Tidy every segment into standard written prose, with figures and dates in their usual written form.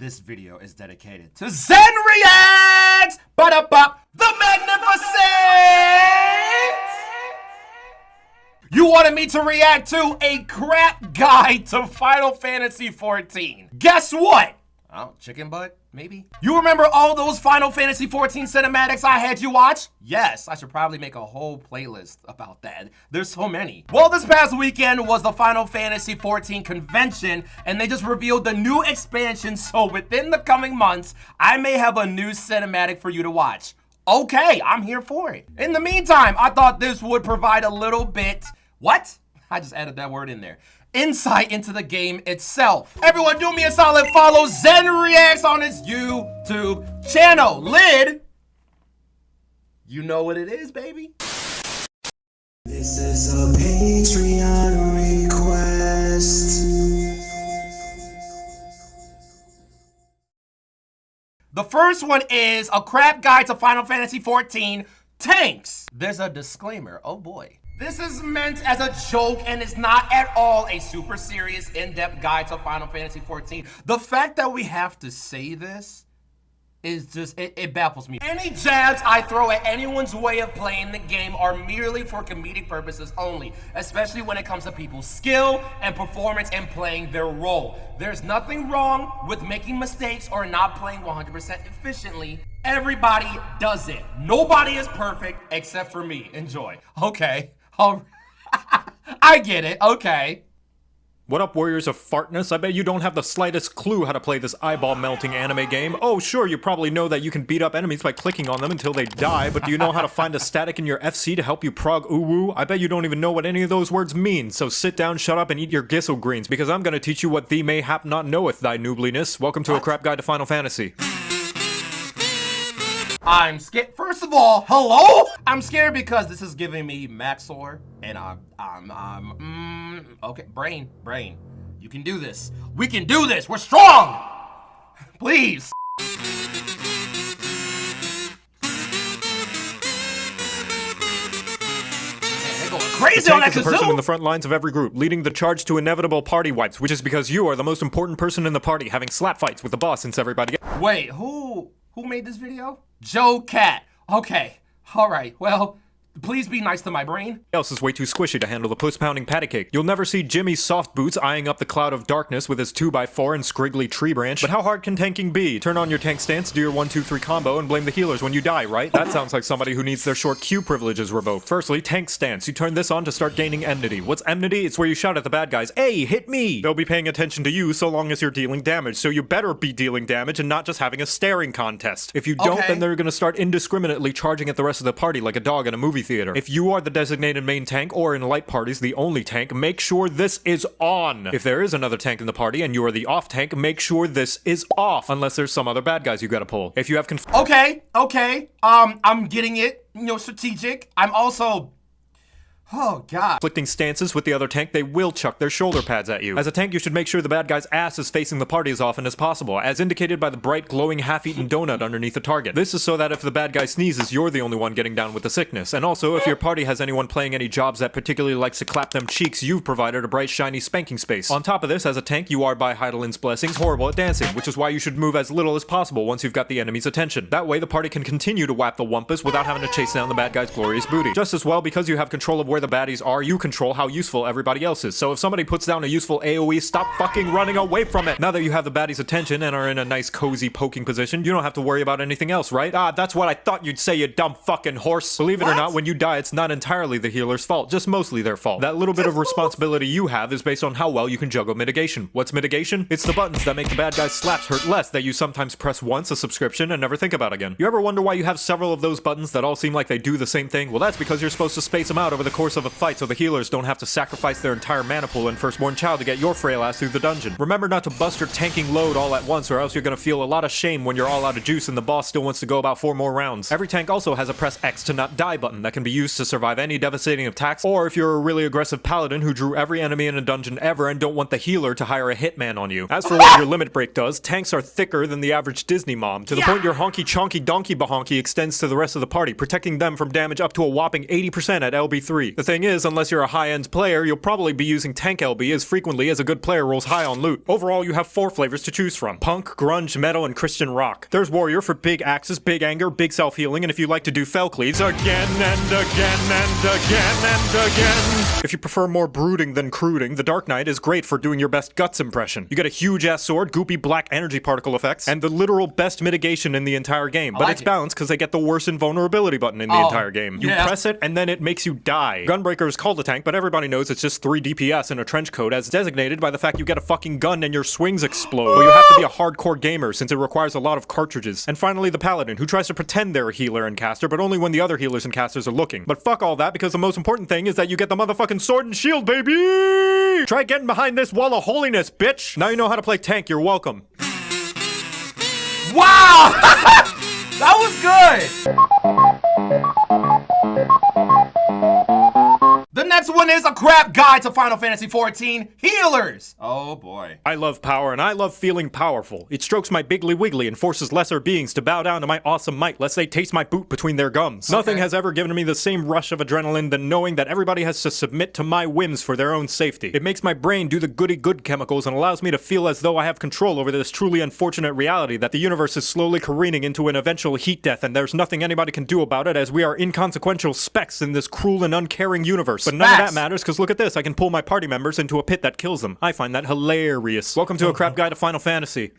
This video is dedicated to Zen Reacts! Ba-da-bop, the Magnificent! You wanted me to react to a crap guide to Final Fantasy XIV. Guess what? Oh, chicken butt, maybe? You remember all those Final Fantasy XIV cinematics I had you watch? Yes, I should probably make a whole playlist about that. There's so many. Well, this past weekend was the Final Fantasy XIV convention, and they just revealed the new expansion, so within the coming months, I may have a new cinematic for you to watch. Okay, I'm here for it. In the meantime, I thought this would provide a little bit, what? I just added that word in there. Insight into the game itself. Everyone do me a solid follow Zen Reacts on his YouTube channel. Lid, you know what it is, baby. This is a Patreon request. The first one is a crap guide to Final Fantasy XIV tanks. There's a disclaimer, oh boy. This is meant as a joke and is not at all a super serious, in-depth guide to Final Fantasy XIV. The fact that we have to say this is just, it baffles me. Any jabs I throw at anyone's way of playing the game are merely for comedic purposes only, especially when it comes to people's skill and performance and playing their role. There's nothing wrong with making mistakes or not playing 100% efficiently. Everybody does it. Nobody is perfect except for me. Enjoy. Okay. Oh, I get it. Okay. What up, warriors of fartness? I bet you don't have the slightest clue how to play this eyeball-melting anime game. Oh, sure, you probably know that you can beat up enemies by clicking on them until they die, but do you know how to find a static in your FC to help you prog uwu? I bet you don't even know what any of those words mean, so sit down, shut up, and eat your 𝘃𝙀𝙀𝙀𝙀, because I'm gonna teach you what thee mayhap not knoweth, thy noobliness. Welcome to a crap guide to Final Fantasy. I'm scared. First of all, hello? I'm scared because this is giving me Maxor, and okay, brain. You can do this. We can do this. We're strong. Please. They're going crazy on that kazoo. The person in the kazoo. front lines of every group, leading the charge to inevitable party wipes, which is because you are the most important person in the party, having slap fights with the boss since everybody Wait, who made this video? Joe Cat. Okay. All right. Well, please be nice to my brain. else is way too squishy to handle the puss-pounding patty cake. You'll never see Jimmy's soft boots eyeing up the cloud of darkness with his 2x4 and scriggly tree branch. But how hard can tanking be? Turn on your tank stance, do your 1-2-3 combo, and blame the healers when you die, right? That sounds like somebody who needs their short Q privileges revoked. Firstly, tank stance. You turn this on to start gaining enmity. What's enmity? It's where you shout at the bad guys, "Hey, hit me!" They'll be paying attention to you so long as you're dealing damage, so you better be dealing damage and not just having a staring contest. If you don't, then they're gonna start indiscriminately charging at the rest of the party like a dog in a movie theater. If you are the designated main tank, or in light parties the only tank, make sure this is on. If there is another tank in the party and you are the off tank, make sure this is off, unless there's some other bad guys you gotta pull. If you have Okay, I'm getting it, you know, strategic. I'm also, oh god, conflicting stances with the other tank, they will chuck their shoulder pads at you. As a tank, you should make sure the bad guy's ass is facing the party as often as possible, as indicated by the bright, glowing, half-eaten donut underneath the target. This is so that if the bad guy sneezes, you're the only one getting down with the sickness. And also, if your party has anyone playing any jobs that particularly likes to clap them cheeks, you've provided a bright, shiny spanking space. On top of this, as a tank, you are, by Heidelin's blessings, horrible at dancing, which is why you should move as little as possible once you've got the enemy's attention. That way, the party can continue to whap the wumpus without having to chase down the bad guy's glorious booty. Just as well, because you have control of where the baddies are, you control how useful everybody else is. So if somebody puts down a useful AoE, stop fucking running away from it. Now that you have the baddie's attention and are in a nice cozy poking position, you don't have to worry about anything else, right? Ah, that's what I thought you'd say, you dumb fucking horse. Believe it or not, when you die, it's not entirely the healer's fault, just mostly their fault. That little bit of responsibility you have is based on how well you can juggle mitigation. What's mitigation? It's the buttons that make the bad guy's slaps hurt less that you sometimes press once a subscription and never think about again. You ever wonder why you have several of those buttons that all seem like they do the same thing? Well, that's because you're supposed to space them out over the course of a fight so the healers don't have to sacrifice their entire mana pool and firstborn child to get your frail ass through the dungeon. Remember not to bust your tanking load all at once, or else you're gonna feel a lot of shame when you're all out of juice and the boss still wants to go about 4 more rounds. Every tank also has a press X to not die button that can be used to survive any devastating attacks, or if you're a really aggressive paladin who drew every enemy in a dungeon ever and don't want the healer to hire a hitman on you. As for what your limit break does, tanks are thicker than the average Disney mom, to the point your honky chonky donkey bahonky extends to the rest of the party, protecting them from damage up to a whopping 80% at LB3. LB. The thing is, unless you're a high-end player, you'll probably be using tank LB as frequently as a good player rolls high on loot. Overall, you have 4 flavors to choose from: punk, grunge, metal, and Christian rock. There's warrior for big axes, big anger, big self-healing, and if you like to do 𝘹𝐺𝐸𝑠 again and again and again and again. If you prefer more brooding than cruding, the Dark Knight is great for doing your best guts impression. You get a huge-ass sword, goopy black energy particle effects, and the literal best mitigation in the entire game. But it's balanced because they get the worst invulnerability button in the entire game. You press it, and then it makes you die. Gunbreaker is called a tank, but everybody knows it's just 3 DPS in a trench coat, as designated by the fact you get a fucking gun and your swings explode. But you have to be a hardcore gamer, since it requires a lot of cartridges. And finally, the Paladin, who tries to pretend they're a healer and caster, but only when the other healers and casters are looking. But fuck all that, because the most important thing is that you get the motherfucking sword and shield, baby! Try getting behind this wall of holiness, bitch! Now you know how to play tank, you're welcome. Wow! That was good! The next one is a crap guide to Final Fantasy XIV healers. Oh boy. I love power and I love feeling powerful. It strokes my biggly wiggly and forces lesser beings to bow down to my awesome might lest they taste my boot between their gums. Nothing has ever given me the same rush of adrenaline than knowing that everybody has to submit to my whims for their own safety. It makes my brain do the goody good chemicals and allows me to feel as though I have control over this truly unfortunate reality that the universe is slowly careening into an eventual heat death and there's nothing anybody can do about it as we are inconsequential specks in this cruel and uncaring universe. But none of that matters because look at this, I can pull my party members into a pit that kills them. I find that hilarious. Welcome to a crap guide to Final Fantasy.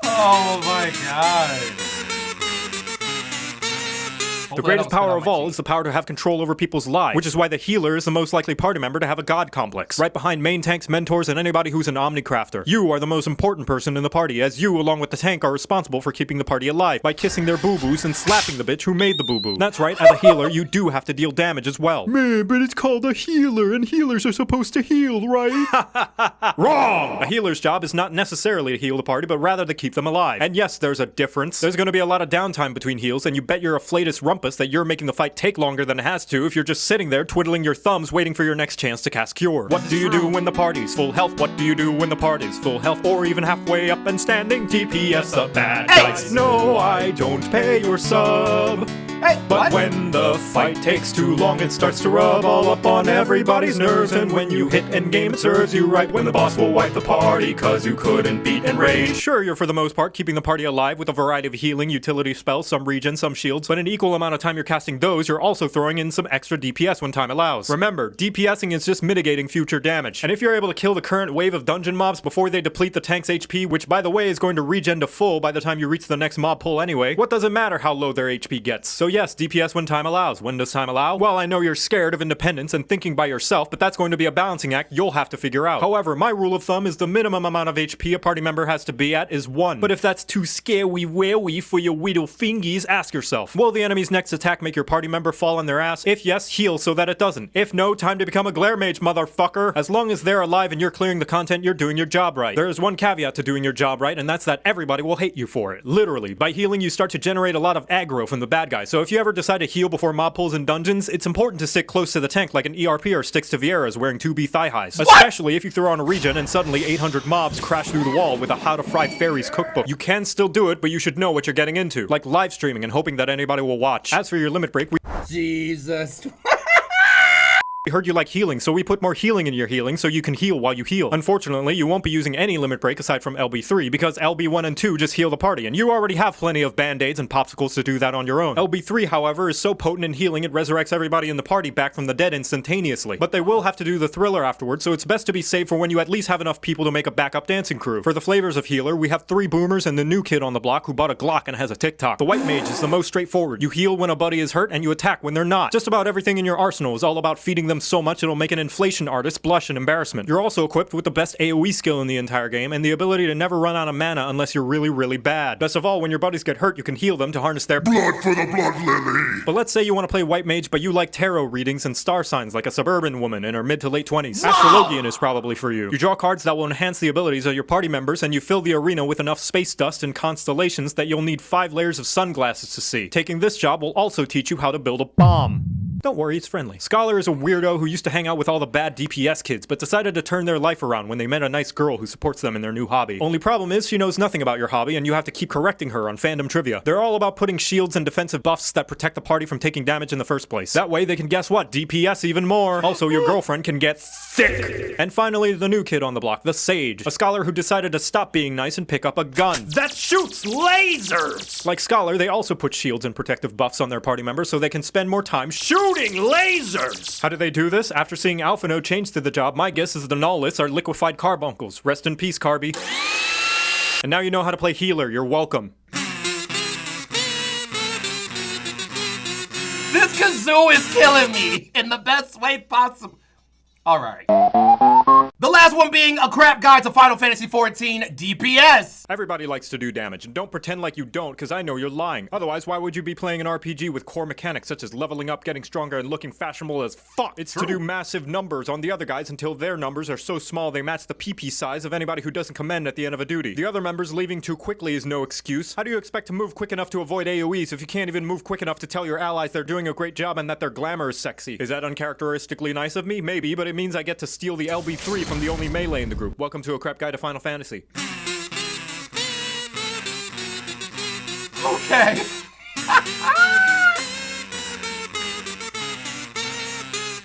Oh my god. The greatest power of all is the power to have control over people's lives, which is why the healer is the most likely party member to have a god complex. Right behind main tanks, mentors, and anybody who's an omnicrafter. You are the most important person in the party, as you, along with the tank, are responsible for keeping the party alive by kissing their boo-boos and slapping the bitch who made the boo-boo. That's right, as a healer, you do have to deal damage as well. Man, but it's called a healer, and healers are supposed to heal, right? Wrong! A healer's job is not necessarily to heal the party, but rather to keep them alive. And yes, there's a difference. There's gonna be a lot of downtime between heals, and you bet you're a flatus rumpus that you're making the fight take longer than it has to if you're just sitting there twiddling your thumbs waiting for your next chance to cast Cure. What do you do when the party's full health? What do you do when the party's full health? Or even halfway up and standing? TPS the bad guys. No, I don't pay your sub. But when the fight takes too long, it starts to rub all up on everybody's nerves. And when you hit endgame, it serves you right when the boss will wipe the party cause you couldn't beat Enrage. Sure, you're for the most part keeping the party alive with a variety of healing, utility spells, some regen, some shields, but an equal amount of time you're casting those, you're also throwing in some extra DPS when time allows. Remember, DPSing is just mitigating future damage. And if you're able to kill the current wave of dungeon mobs before they deplete the tank's HP, which by the way is going to regen to full by the time you reach the next mob pull anyway, what does it matter how low their HP gets? So yes, DPS when time allows. When does time allow? Well, I know you're scared of independence and thinking by yourself, but that's going to be a balancing act you'll have to figure out. However, my rule of thumb is the minimum amount of HP a party member has to be at is 1. But if that's too scary for your whittle fingies, ask yourself, will the enemy's next attack make your party member fall on their ass? If yes, heal so that it doesn't. If no, time to become a glare mage, motherfucker. As long as they're alive and you're clearing the content, you're doing your job right. There is one caveat to doing your job right, and that's that everybody will hate you for it. Literally, by healing you start to generate a lot of aggro from the bad guys, so if you ever decide to heal before mob pulls in dungeons, it's important to stick close to the tank like an ERP or sticks to Vieira's wearing 2B thigh highs. Especially if you throw on a regen and suddenly 800 mobs crash through the wall with a How to Fry Fairies cookbook. You can still do it, but you should know what you're getting into, like live streaming and hoping that anybody will watch. As for your limit break, Jesus. we heard you like healing, so we put more healing in your healing so you can heal while you heal. Unfortunately, you won't be using any limit break aside from LB3 because LB1 and 2 just heal the party, and you already have plenty of band-aids and popsicles to do that on your own. LB3, however, is so potent in healing it resurrects everybody in the party back from the dead instantaneously. But they will have to do the thriller afterwards, so it's best to be safe for when you at least have enough people to make a backup dancing crew. For the flavors of healer, we have 3 boomers and the new kid on the block who bought a Glock and has a TikTok. The white mage is the most straightforward. You heal when a buddy is hurt and you attack when they're not. Just about everything in your arsenal is all about feeding them so much it'll make an inflation artist blush in embarrassment. You're also equipped with the best AoE skill in the entire game and the ability to never run out of mana unless you're really, really bad. Best of all, when your buddies get hurt, you can heal them to harness their blood for the blood lily. But let's say you want to play white mage, but you like tarot readings and star signs like a suburban woman in her mid to late 20s. Astrologian is probably for you. You draw cards that will enhance the abilities of your party members and you fill the arena with enough space dust and constellations that you'll need 5 layers of sunglasses to see. Taking this job will also teach you how to build a bomb. Don't worry, it's friendly. Scholar is a weirdo who used to hang out with all the bad DPS kids, but decided to turn their life around when they met a nice girl who supports them in their new hobby. Only problem is she knows nothing about your hobby and you have to keep correcting her on fandom trivia. They're all about putting shields and defensive buffs that protect the party from taking damage in the first place. That way they can guess what? DPS even more. Also, your girlfriend can get thick. And finally, the new kid on the block, the Sage. A scholar who decided to stop being nice and pick up a gun that shoots lasers! Like Scholar, they also put shields and protective buffs on their party members so they can spend more time shooting lasers! How do they do this? After seeing 𝘏𝑵 change to the job, my guess is the Nullists are liquefied carbuncles. Rest in peace, Carby. And now you know how to play healer. You're welcome. This kazoo is killing me in the best way possible. Alright. The last one being a crap guide to Final Fantasy XIV DPS. Everybody likes to do damage, and don't pretend like you don't, because I know you're lying. Otherwise, why would you be playing an RPG with core mechanics such as leveling up, getting stronger, and looking fashionable as fuck? It's to do massive numbers on the other guys until their numbers are so small they match the PP size of anybody who doesn't commend at the end of a duty. The other members leaving too quickly is no excuse. How do you expect to move quick enough to avoid AoEs if you can't even move quick enough to tell your allies they're doing a great job and that their glamour is sexy? Is that uncharacteristically nice of me? Maybe, but it means I get to steal the LB3 from the only melee in the group. Welcome to a crap guide to Final Fantasy. Okay.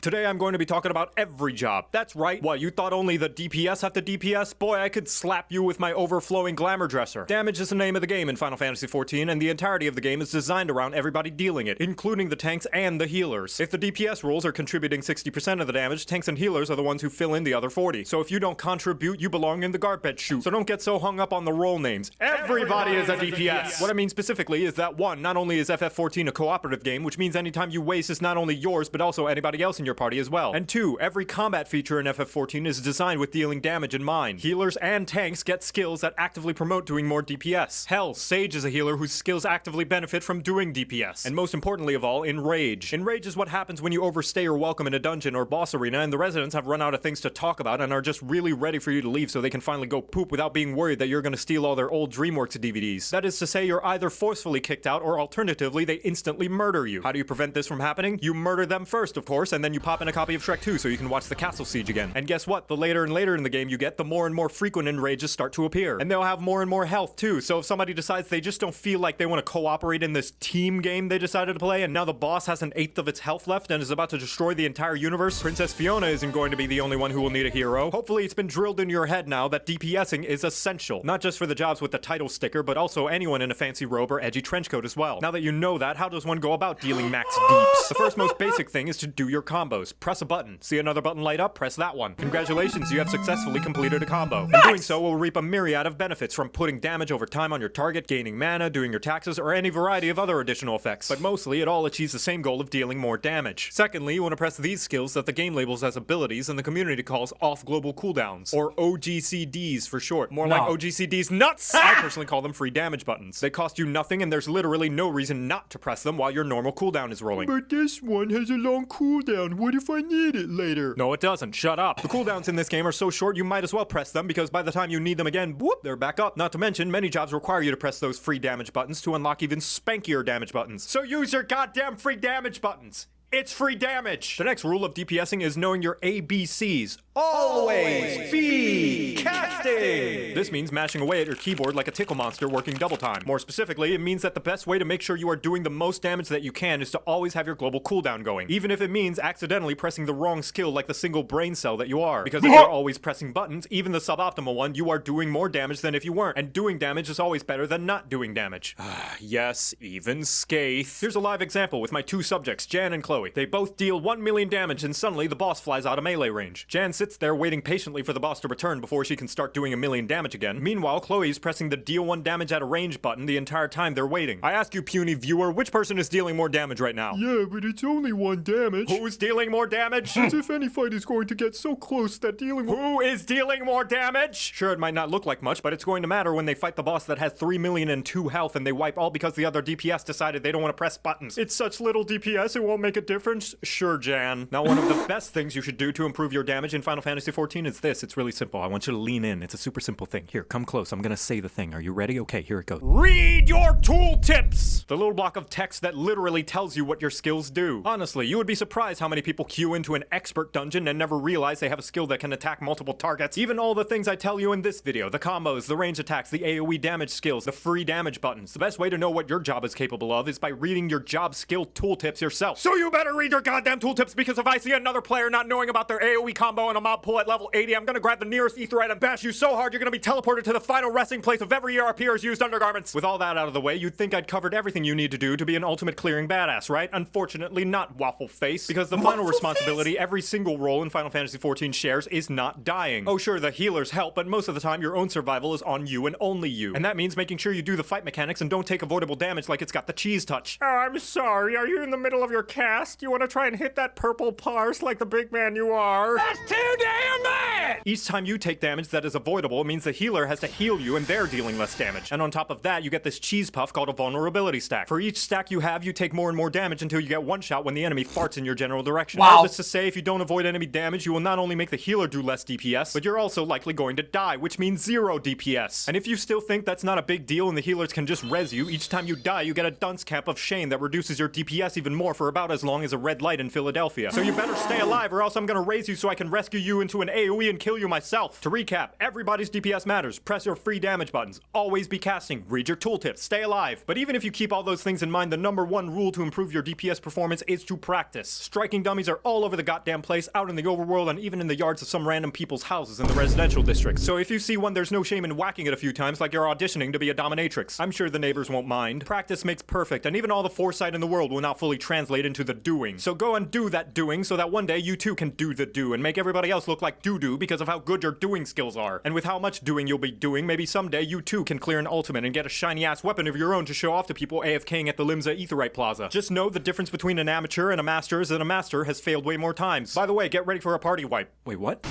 Today I'm going to be talking about every job. That's right. What, you thought only the DPS have the DPS? Boy, I could slap you with my overflowing glamour dresser. Damage is the name of the game in Final Fantasy XIV, and the entirety of the game is designed around everybody dealing it, including the tanks and the healers. If the DPS roles are contributing 60% of the damage, tanks and healers are the ones who fill in the other 40. So if you don't contribute, you belong in the garbage chute. So don't get so hung up on the role names. Everybody is a DPS! What I mean specifically is that 1, not only is FF14 a cooperative game, which means any time you waste is not only yours, but also anybody else in your party as well. And 2, every combat feature in FF14 is designed with dealing damage in mind. Healers and tanks get skills that actively promote doing more DPS. Hell, Sage is a healer whose skills actively benefit from doing DPS. And most importantly of all, Enrage. Enrage is what happens when you overstay your welcome in a dungeon or boss arena and the residents have run out of things to talk about and are just really ready for you to leave so they can finally go poop without being worried that you're gonna steal all their old DreamWorks DVDs. That is to say, you're either forcefully kicked out or alternatively they instantly murder you. How do you prevent this from happening? You murder them first, of course, and then you pop in a copy of Shrek 2 so you can watch the castle siege again. And guess what? The later and later in the game you get, the more and more frequent enrages start to appear. And they'll have more and more health too, so if somebody decides they just don't feel like they want to cooperate in this team game they decided to play, and now the boss has 1/8 of its health left and is about to destroy the entire universe, Princess Fiona isn't going to be the only one who will need a hero. Hopefully it's been drilled into your head now that DPSing is essential. Not just for the jobs with the title sticker, but also anyone in a fancy robe or edgy trench coat as well. Now that you know that, how does one go about dealing max deeps? The first most basic thing is to do your combos. Press a button. See another button light up? Press that one. Congratulations, you have successfully completed a combo. And doing so will reap a myriad of benefits, from putting damage over time on your target, gaining mana, doing your taxes, or any variety of other additional effects. But mostly, it all achieves the same goal of dealing more damage. Secondly, you want to press these skills that the game labels as abilities and the community calls off-global cooldowns, or OGCDs for short. More like OGCDs nuts! I personally call them free damage buttons. They cost you nothing and there's literally no reason not to press them while your normal cooldown is rolling. But this one has a long cooldown. What if I need it later? No, it doesn't. Shut up. The cooldowns in this game are so short you might as well press them, because by the time you need them again, whoop, they're back up. Not to mention, many jobs require you to press those free damage buttons to unlock even spankier damage buttons. So use your goddamn free damage buttons. It's free damage! The next rule of DPSing is knowing your ABCs. Always be casting! This means mashing away at your keyboard like a tickle monster working double time. More specifically, it means that the best way to make sure you are doing the most damage that you can is to always have your global cooldown going. Even if it means accidentally pressing the wrong skill like the single brain cell that you are. Because if you're always pressing buttons, even the suboptimal one, you are doing more damage than if you weren't. And doing damage is always better than not doing damage. Yes, even Ссᵀᵁ. Here's a live example with my 2 subjects, Jan and Chloe. They both deal 1 million damage and suddenly the boss flies out of melee range. Jan sits there waiting patiently for the boss to return before she can start doing 1 million damage again. Meanwhile, Chloe's pressing the deal 1 damage at a range button the entire time they're waiting. I ask you, puny viewer, which person is dealing more damage right now? Yeah, but it's only 1 damage. Who's dealing more damage? As if any fight is going to get so close that dealing... Who is dealing more damage? Sure, it might not look like much, but it's going to matter when they fight the boss that has 3,000,002 health and they wipe all because the other DPS decided they don't want to press buttons. It's such little DPS, it won't make a difference. Sure, Jan. Now, one of the best things you should do to improve your damage in Final Fantasy XIV is this. It's really simple. I want you to lean in. It's a super simple thing. thing. Here, come close. I'm gonna say the thing. Are you ready? Okay, here it goes. Read your tooltips! The little block of text that literally tells you what your skills do. Honestly, you would be surprised how many people queue into an expert dungeon and never realize they have a skill that can attack multiple targets. Even all the things I tell you in this video, the combos, the range attacks, the AoE damage skills, the free damage buttons. The best way to know what your job is capable of is by reading your job skill tooltips yourself. So you better read your goddamn tooltips, because if I see another player not knowing about their AoE combo and a mob pull at level 80, I'm gonna grab the nearest 𝙬𝙗𝙬 and bash you so hard you're gonna be teleported to the final resting place of every ERPer's used undergarments. With all that out of the way, you'd think I'd covered everything you need to do to be an ultimate clearing badass, right? Unfortunately, not Waffle Face, because the final responsibility every single role in Final Fantasy XIV shares is not dying. Oh sure, the healers help, but most of the time your own survival is on you and only you. And that means making sure you do the fight mechanics and don't take avoidable damage like it's got the cheese touch. Oh, I'm sorry, are you in the middle of your cast? You wanna try and hit that purple parse like the big man you are? That's too damn bad! Each time you take damage that is avoidable means the healer has to heal you and they're dealing less damage. And on top of that, you get this cheese puff called a vulnerability stack. For each stack you have, you take more and more damage until you get one shot when the enemy farts in your general direction. Wow. All this to say, if you don't avoid enemy damage, you will not only make the healer do less DPS, but you're also likely going to die, which means 0 DPS. And if you still think that's not a big deal and the healers can just res you, each time you die, you get a dunce cap of shame that reduces your DPS even more for about as long as a red light in Philadelphia. So you better stay alive or else I'm gonna raise you so I can rescue you into an AoE and kill you myself. To recap, everybody's DPS matters. Press your free damage buttons. Always be casting. Read your tooltips. Stay alive. But even if you keep all those things in mind, the #1 rule to improve your DPS performance is to practice. Striking dummies are all over the goddamn place, out in the overworld, and even in the yards of some random people's houses in the residential districts. So if you see one, there's no shame in whacking it a few times like you're auditioning to be a dominatrix. I'm sure the neighbors won't mind. Practice makes perfect, and even all the foresight in the world will not fully translate into the doing. So go and do that doing so that one day you too can do the do and make everybody else look like doo-doo because of how good your doing skills are. And with how much doing you'll be doing, maybe someday you too can clear an ultimate and get a shiny-ass weapon of your own to show off to people AFKing at the 𝘠𝙃𝙀𝙀𝙀 Plaza. Just know the difference between an amateur and a master is that a master has failed way more times. By the way, get ready for a party wipe. Wait, what?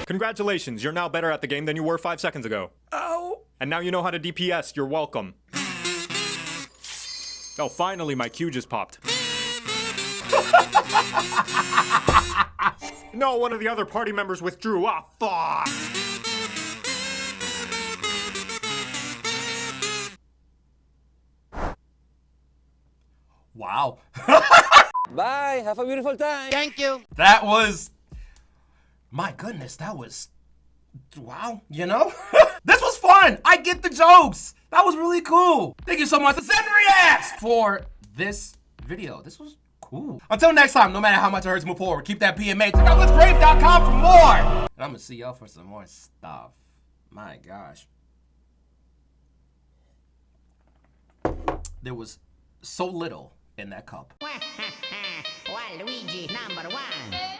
Congratulations, you're now better at the game than you were 5 seconds ago. Oh! And now you know how to DPS, you're welcome. Oh, finally my Q just popped. No, one of the other party members withdrew. Ah, fuck! Wow. Bye, have a beautiful time. Thank you. That was... My goodness, that was... Wow, you know? This was fun! I get the jokes! That was really cool! Thank you so much to Zen Reacts for this video. This was cool. Until next time, no matter how much it hurts to move forward, keep that PMA. Check out letsgrave.com for more! And I'm gonna see y'all for some more stuff. My gosh. There was so little in that cup. Waluigi #1.